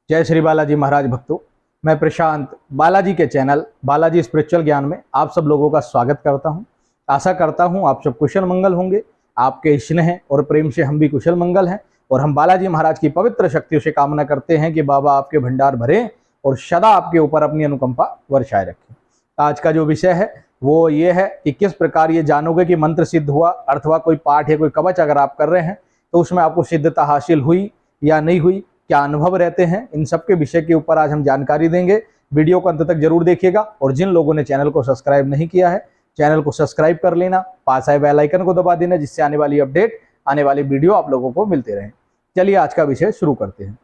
जय श्री बालाजी महाराज भक्तों। मैं प्रशांत बालाजी के चैनल बालाजी स्पिरिचुअल ज्ञान में आप सब लोगों का स्वागत करता हूं। आशा करता हूं आप सब कुशल मंगल होंगे। आपके स्नेह और प्रेम से हम भी कुशल मंगल हैं और हम बालाजी महाराज की पवित्र शक्तियों से कामना करते हैं कि बाबा आपके भंडार भरें और सदा आपके ऊपर अपनी अनुकंपा वर्षाए रखें। आज का जो विषय है वो ये है कि किस प्रकार ये जानोगे कि मंत्र सिद्ध हुआ, अथवा कोई पाठ या कोई कवच अगर आप कर रहे हैं तो उसमें आपको सिद्धता हासिल हुई या नहीं हुई, क्या अनुभव रहते हैं, इन सब के विषय के ऊपर आज हम जानकारी देंगे। वीडियो को अंत तक जरूर देखिएगा और जिन लोगों ने चैनल को सब्सक्राइब नहीं किया है चैनल को सब्सक्राइब कर लेना, पास आए बेल आइकन को दबा देना जिससे आने वाली अपडेट, आने वाली वीडियो आप लोगों को मिलते रहें। चलिए आज का विषय शुरू करते हैं।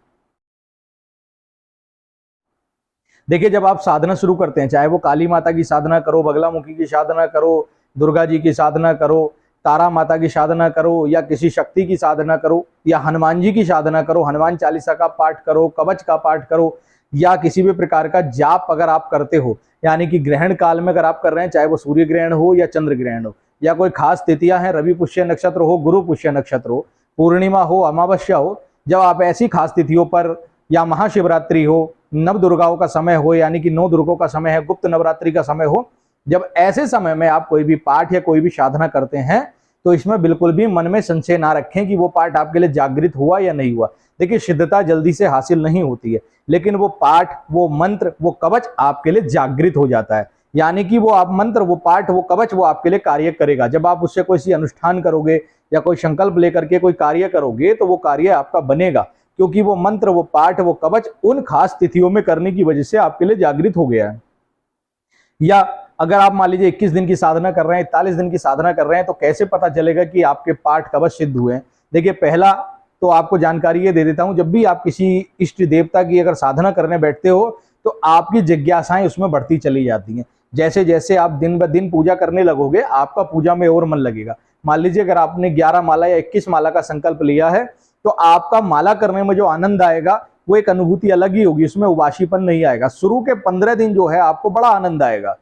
देखिए, जब आप साधना शुरू करते हैं, चाहे वो काली माता की साधना करो, बगलामुखी की साधना करो, दुर्गा जी की साधना करो, तारा माता की साधना करो, या किसी शक्ति की साधना करो, या हनुमान जी की साधना करो, हनुमान चालीसा का पाठ करो, कवच का पाठ करो, या किसी भी प्रकार का जाप अगर आप करते हो, यानी कि ग्रहण काल में अगर आप कर रहे हैं, चाहे वो सूर्य ग्रहण हो या चंद्र ग्रहण हो, या कोई खास तिथियां हैं, रवि पुष्य नक्षत्र हो, गुरु पुष्य नक्षत्र हो, पूर्णिमा हो, अमावस्या हो, जब आप ऐसी खास तिथियों पर, या महाशिवरात्रि हो, नव दुर्गाओं का समय हो, यानी कि 9 दुर्गों का समय है, गुप्त नवरात्रि का समय हो, जब ऐसे समय में आप कोई भी पाठ या कोई भी साधना करते हैं तो इसमें बिल्कुल भी मन में संशय ना रखें कि वो पाठ आपके लिए जागृत हुआ या नहीं हुआ। देखिए, सिद्धता जल्दी से हासिल नहीं होती है, लेकिन वो पाठ, वो मंत्र, वो कवच आपके लिए जागृत हो जाता है। यानी कि वो आप मंत्र, वो पाठ, वो कवच वो आपके लिए कार्य करेगा। जब आप उससे कोई सी अनुष्ठान करोगे या कोई संकल्प लेकर के कोई कार्य करोगे तो वो कार्य आपका बनेगा, क्योंकि वो मंत्र, वो पाठ, वो कवच उन खास तिथियों में करने की वजह से आपके लिए जागृत हो गया है। या अगर आप मान लीजिए 21 दिन की साधना कर रहे हैं, 41 दिन की साधना कर रहे हैं, तो कैसे पता चलेगा कि आपके पाठ कवच सिद्ध हुए हैं? देखिए, पहला तो आपको जानकारी ये दे देता हूं, जब भी आप किसी इष्ट देवता की अगर साधना करने बैठते हो तो आपकी जिज्ञासाएं उसमें बढ़ती चली जाती हैं। जैसे जैसे आप दिन ब दिन पूजा करने लगोगे आपका पूजा में और मन लगेगा। मान लीजिए अगर आपने 11 माला या 21 माला का संकल्प लिया है तो आपका माला करने में जो आनंद आएगा वो एक अनुभूति अलग ही होगी, उसमें उबासीपन नहीं आएगा। शुरू के 15 दिन जो है आपको बड़ा आनंद आएगा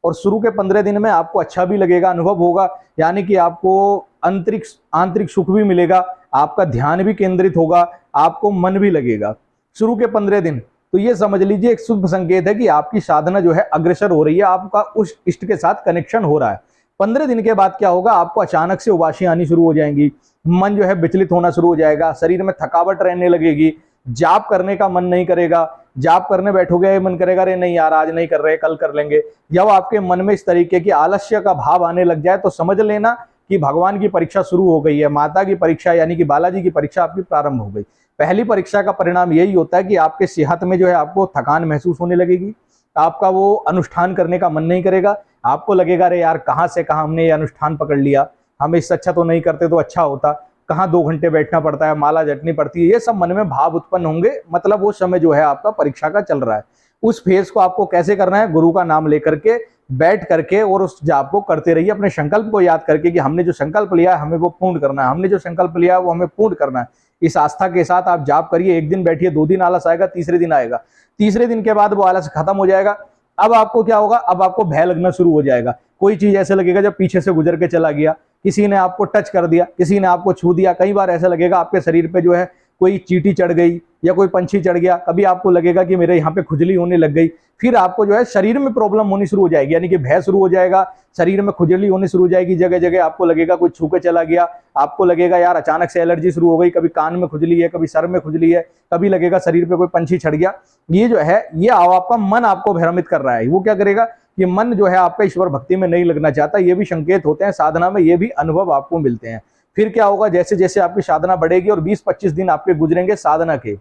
और शुरू के 15 दिन में आपको अच्छा भी लगेगा, अनुभव होगा, यानी कि आपको आंतरिक सुख भी मिलेगा, आपका ध्यान भी केंद्रित होगा, आपको मन भी लगेगा शुरू के 15 दिन। तो ये समझ लीजिए एक शुभ संकेत है कि आपकी साधना जो है अग्रसर हो रही है, आपका उस इष्ट के साथ कनेक्शन हो रहा है। 15 दिन के बाद क्या होगा, आपको अचानक से उबासी आनी शुरू हो जाएंगी, मन जो है विचलित होना शुरू हो जाएगा, शरीर में थकावट रहने लगेगी, जाप करने का मन नहीं करेगा, जाप करने बैठोगे मन करेगा अरे नहीं यार आज नहीं कर रहे, कल कर लेंगे। जब आपके मन में इस तरीके की आलस्य का भाव आने लग जाए तो समझ लेना कि भगवान की परीक्षा शुरू हो गई है, माता की परीक्षा यानी कि बालाजी की परीक्षा आपकी प्रारंभ हो गई। पहली परीक्षा का परिणाम यही होता है कि आपके सेहत में जो है आपको थकान महसूस होने लगेगी, आपका वो अनुष्ठान करने का मन नहीं करेगा, आपको लगेगा अरे यार कहाँ से कहाँ हमने ये अनुष्ठान पकड़ लिया, हम इससे अच्छा तो नहीं करते तो अच्छा होता, कहाँ 2 घंटे बैठना पड़ता है, माला जटनी पड़ती है, ये सब मन में भाव उत्पन्न होंगे। मतलब वो समय जो है आपका परीक्षा का चल रहा है। उस फेज को आपको कैसे करना है, गुरु का नाम लेकर के बैठ करके और उस जाप को करते रहिए, अपने संकल्प को याद करके कि हमने जो संकल्प लिया है हमें वो पूर्ण करना है, हमने जो संकल्प लिया है वो हमें पूर्ण करना है। इस आस्था के साथ आप जाप करिए। 1 दिन बैठिए, 2 दिन आलस आएगा, तीसरे दिन आएगा, तीसरे दिन के बाद वो आलस खत्म हो जाएगा। अब आपको क्या होगा, अब आपको भय लगना शुरू हो जाएगा। कोई चीज ऐसे लगेगा जब पीछे से गुजर के चला गया, किसी ने आपको टच कर दिया, किसी ने आपको छू दिया, कई बार ऐसा लगेगा आपके शरीर पे जो है कोई चींटी चढ़ गई या कोई पंछी चढ़ गया, कभी आपको लगेगा कि मेरे यहाँ पे खुजली होने लग गई। फिर आपको जो है शरीर में प्रॉब्लम होनी शुरू हो जाएगी, यानी कि भय शुरू हो जाएगा, शरीर में खुजली होनी शुरू हो जाएगी, जगह जगह आपको लगेगा कोई छू के चला गया, आपको लगेगा यार अचानक से एलर्जी शुरू हो गई, कभी कान में खुजली है, कभी सर में खुजली है, कभी लगेगा शरीर पे कोई पंछी चढ़ गया। ये जो है ये आपका मन आपको भ्रमित कर रहा है। वो क्या करेगा, ये मन जो है आपका ईश्वर भक्ति में नहीं लगना चाहता। ये भी संकेत होते हैं साधना में, ये भी अनुभव आपको मिलते हैं। फिर क्या होगा, जैसे जैसे आपकी साधना बढ़ेगी और 20-25 दिन आपके गुजरेंगे साधना के,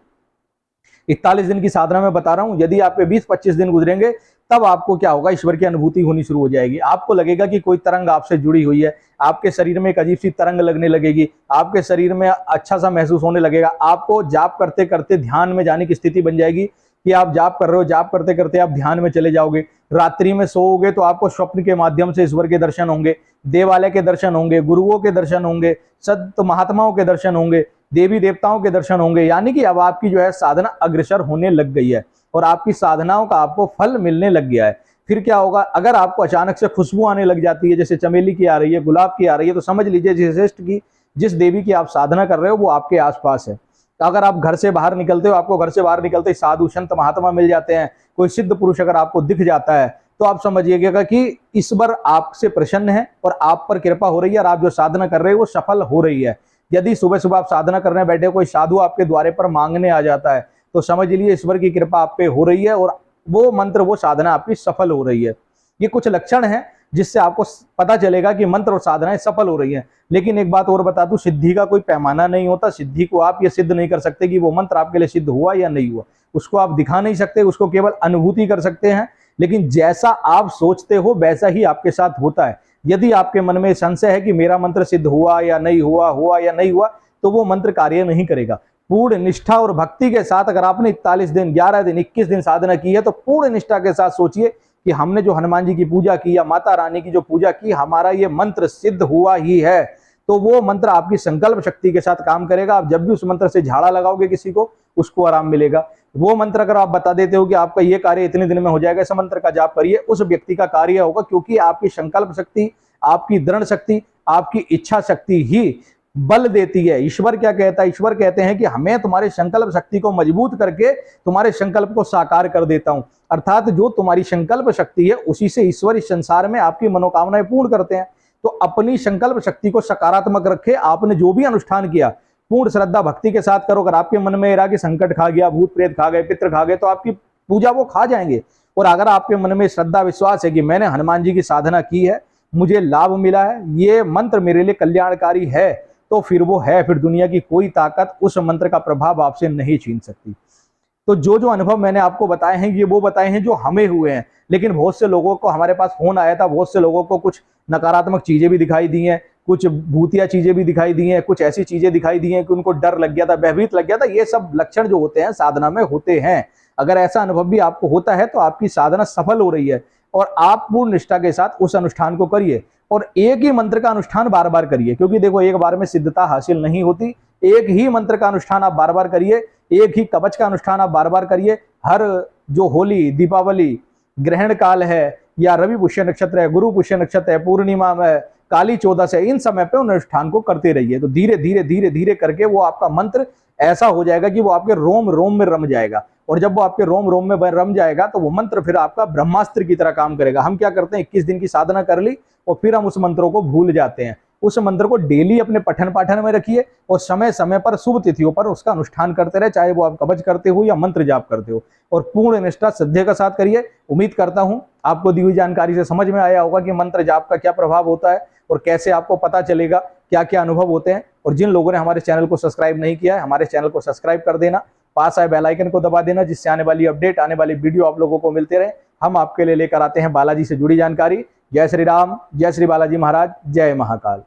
41 दिन की साधना में बता रहा हूं, यदि आपके 20-25 दिन गुजरेंगे तब आपको क्या होगा, ईश्वर की अनुभूति होनी शुरू हो जाएगी। आपको लगेगा कि कोई तरंग आपसे जुड़ी हुई है, आपके शरीर में एक अजीब सी तरंग लगने लगेगी, आपके शरीर में अच्छा सा महसूस होने लगेगा। आपको जाप करते करते ध्यान में जाने की स्थिति बन जाएगी कि आप जाप कर रहे हो, जाप करते करते आप ध्यान में चले जाओगे। रात्रि में सोओगे तो आपको स्वप्न के माध्यम से ईश्वर के दर्शन होंगे, देवालय के दर्शन होंगे, गुरुओं के दर्शन होंगे, संत महात्माओं के दर्शन होंगे, देवी देवताओं के दर्शन होंगे। यानी कि अब आपकी जो है साधना अग्रसर होने लग गई है और आपकी साधनाओं का आपको फल मिलने लग गया है। फिर क्या होगा, अगर आपको अचानक से खुशबू आने लग जाती है, जैसे चमेली की आ रही है, गुलाब की आ रही है, तो समझ लीजिए जिस देवी की आप साधना कर रहे हो वो आपके आसपास है। तो अगर आप घर से बाहर निकलते हो, आपको घर से बाहर निकलते ही साधु संत महात्मा मिल जाते हैं, कोई सिद्ध पुरुष अगर आपको दिख जाता है, तो आप समझिएगा कि ईश्वर आपसे प्रसन्न है और आप पर कृपा हो रही है और आप जो साधना कर रहे हो वो सफल हो रही है। यदि सुबह सुबह आप साधना करने बैठे, कोई साधु आपके द्वारे पर मांगने आ जाता है, तो समझ लीजिए ईश्वर की कृपा आप पे हो रही है और वो मंत्र, वो साधना आपकी सफल हो रही है। ये कुछ लक्षण है जिससे आपको पता चलेगा कि मंत्र और साधनाएं सफल हो रही हैं। लेकिन एक बात और बता दूं, सिद्धि का कोई पैमाना नहीं होता। सिद्धि को आप ये सिद्ध नहीं कर सकते कि वो मंत्र आपके लिए सिद्ध हुआ या नहीं हुआ, उसको आप दिखा नहीं सकते, उसको केवल अनुभूति कर सकते हैं। लेकिन जैसा आप सोचते हो वैसा ही आपके साथ होता है। यदि आपके मन में संशय है कि मेरा मंत्र सिद्ध हुआ या नहीं हुआ, हुआ या नहीं हुआ, तो वो मंत्र कार्य नहीं करेगा। पूर्ण निष्ठा और भक्ति के साथ अगर आपने 41 दिन, 11 दिन, 21 दिन साधना की है, तो पूर्ण निष्ठा के साथ सोचिए कि हमने जो हनुमान जी की पूजा की या माता रानी की जो पूजा की, हमारा ये मंत्र सिद्ध हुआ ही है। तो वो मंत्र आपकी संकल्प शक्ति के साथ काम करेगा। आप जब भी उस मंत्र से झाड़ा लगाओगे किसी को, उसको आराम मिलेगा। वो मंत्र अगर आप बता देते हो कि आपका ये कार्य इतने दिन में हो जाएगा, इस मंत्र का जाप करिए, उस व्यक्ति का कार्य होगा, क्योंकि आपकी संकल्प शक्ति, आपकी दृढ़ शक्ति, आपकी इच्छा शक्ति ही बल देती है। ईश्वर क्या कहता है? ईश्वर कहते हैं कि हमें तुम्हारे संकल्प शक्ति को मजबूत करके तुम्हारे संकल्प को साकार कर देता हूं। अर्थात जो तुम्हारी संकल्प शक्ति है, उसी से ईश्वर इस संसार में आपकी मनोकामनाएं पूर्ण करते हैं। तो अपनी संकल्प शक्ति को सकारात्मक रखे। आपने जो भी अनुष्ठान किया पूर्ण श्रद्धा भक्ति के साथ करो। अगर आपके मन में रहा कि संकट खा गया, भूत प्रेत खा गए, पितृ खा गए, तो आपकी पूजा वो खा जाएंगे। और अगर आपके मन में श्रद्धा विश्वास है कि मैंने हनुमान जी की साधना की है, मुझे लाभ मिला है, ये मंत्र मेरे लिए कल्याणकारी है, तो फिर वो है, फिर दुनिया की कोई ताकत उस मंत्र का प्रभाव आपसे नहीं छीन सकती। तो जो जो अनुभव मैंने आपको बताए हैं, ये वो बताए हैं जो हमें हुए हैं। लेकिन बहुत से लोगों को, हमारे पास फोन आया था, बहुत से लोगों को कुछ नकारात्मक चीजें भी दिखाई दी हैं, कुछ भूतिया चीजें भी दिखाई दी हैं, कुछ ऐसी चीजें दिखाई दी हैं कि उनको डर लग गया था, भयभीत लग गया था। ये सब लक्षण जो होते हैं साधना में होते हैं। अगर ऐसा अनुभव भी आपको होता है तो आपकी साधना सफल हो रही है और आप पूर्ण निष्ठा के साथ उस अनुष्ठान को करिए और एक ही मंत्र का अनुष्ठान बार बार करिए, क्योंकि देखो एक बार में सिद्धता हासिल नहीं होती। एक ही मंत्र का अनुष्ठान आप बार बार करिए, एक ही कवच का अनुष्ठान आप बार बार करिए। हर जो होली, दीपावली, ग्रहण काल है या रवि पुष्य नक्षत्र है, गुरु पुष्य नक्षत्र है, पूर्णिमा में, काली चौदस है, इन समय पे उन अनुष्ठान को करते रहिए। तो धीरे धीरे धीरे धीरे करके वो आपका मंत्र ऐसा हो जाएगा कि वो आपके रोम रोम में रम जाएगा। और जब वो आपके रोम रोम में रम जाएगा तो वो मंत्र फिर आपका ब्रह्मास्त्र की तरह काम करेगा। हम क्या करते हैं, 21 दिन की साधना कर ली और फिर हम उस मंत्रों को भूल जाते हैं। उस मंत्र को डेली अपने पठन पाठन में रखिए और समय समय पर शुभ तिथियों पर उसका अनुष्ठान करते रहे, चाहे वो आप कवच करते हो या मंत्र जाप करते हो, और पूर्ण निष्ठा श्रद्धे के साथ करिए। उम्मीद करता हूं आपको दी हुई जानकारी से समझ में आया होगा कि मंत्र जाप का क्या प्रभाव होता है और कैसे आपको पता चलेगा, क्या क्या अनुभव होते हैं। और जिन लोगों ने हमारे चैनल को सब्सक्राइब नहीं किया है, हमारे चैनल को सब्सक्राइब कर देना, पास आए बेल आइकन को दबा देना, जिससे आने वाली अपडेट, आने वाली वीडियो आप लोगों को मिलते रहे। हम आपके लिए लेकर आते हैं बालाजी से जुड़ी जानकारी। जय श्री राम, जय श्री बालाजी महाराज, जय महाकाल।